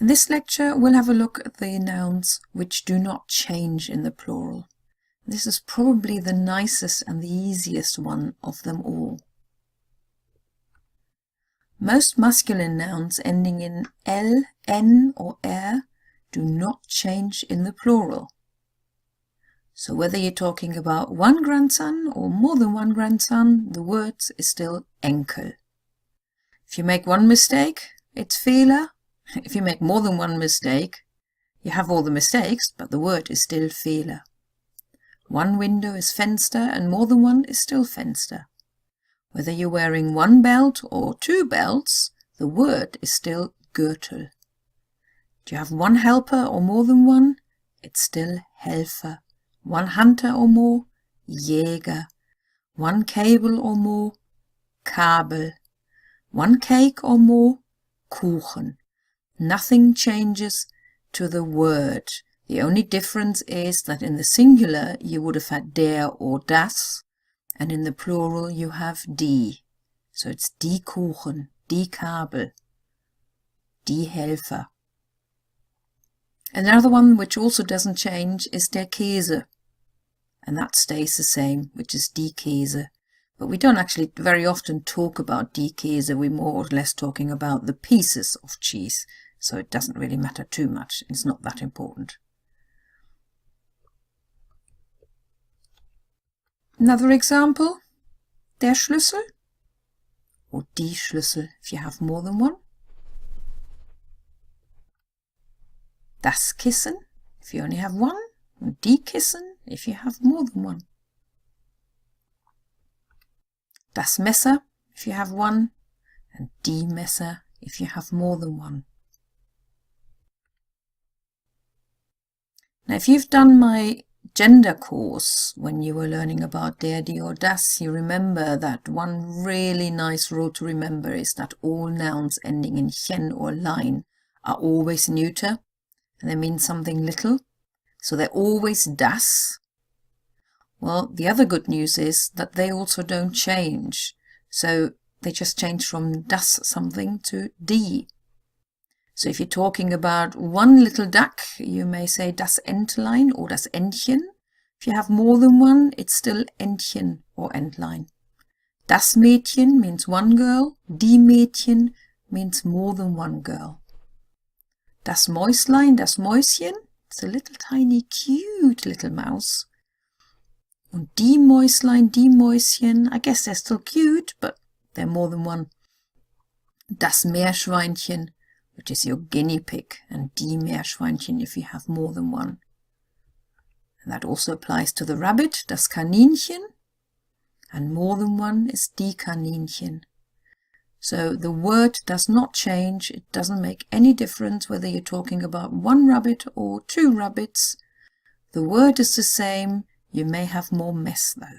In this lecture, we'll have a look at the nouns which do not change in the plural. This is probably the nicest and the easiest one of them all. Most masculine nouns ending in l, n or er do not change in the plural. So whether you're talking about one grandson or more than one grandson, the word is still enkel. If you make one mistake, it's Fehler. If you make more than one mistake, you have all the mistakes, but the word is still Fehler. One window is Fenster and more than one is still Fenster. Whether you're wearing one belt or two belts, the word is still Gürtel. Do you have one helper or more than one? It's still Helfer. One hunter or more? Jäger. One cable or more? Kabel. One cake or more? Kuchen. Nothing changes to the word. The only difference is that in the singular you would have had der or das, and in the plural you have die. So it's die Kuchen, die Kabel, die Helfer. Another one which also doesn't change is der Käse, and that stays the same, which is die Käse. But we don't actually very often talk about die Käse, we're more or less talking about the pieces of cheese, so it doesn't really matter too much, it's not that important. Another example, der Schlüssel, or die Schlüssel if you have more than one. Das Kissen if you only have one, and die Kissen if you have more than one. Das Messer if you have one, and die Messer if you have more than one. Now if you've done my gender course when you were learning about der, die or das, you remember that one really nice rule to remember is that all nouns ending in chen or lein are always neuter, and they mean something little, so they're always das. Well, the other good news is that they also don't change, so they just change from das something to die. So if you're talking about one little duck, you may say das Entlein or das Entchen. If you have more than one, it's still Entchen or Entlein. Das Mädchen means one girl, die Mädchen means more than one girl. Das Mäuslein, das Mäuschen, it's a little tiny cute little mouse. Und die Mäuslein, die Mäuschen, I guess they're still cute, but they're more than one. Das Meerschweinchen, which is your guinea pig, and die Meerschweinchen if you have more than one. And that also applies to the rabbit, das Kaninchen, and more than one is die Kaninchen. So the word does not change, it doesn't make any difference whether you're talking about one rabbit or two rabbits. The word is the same, you may have more mess though.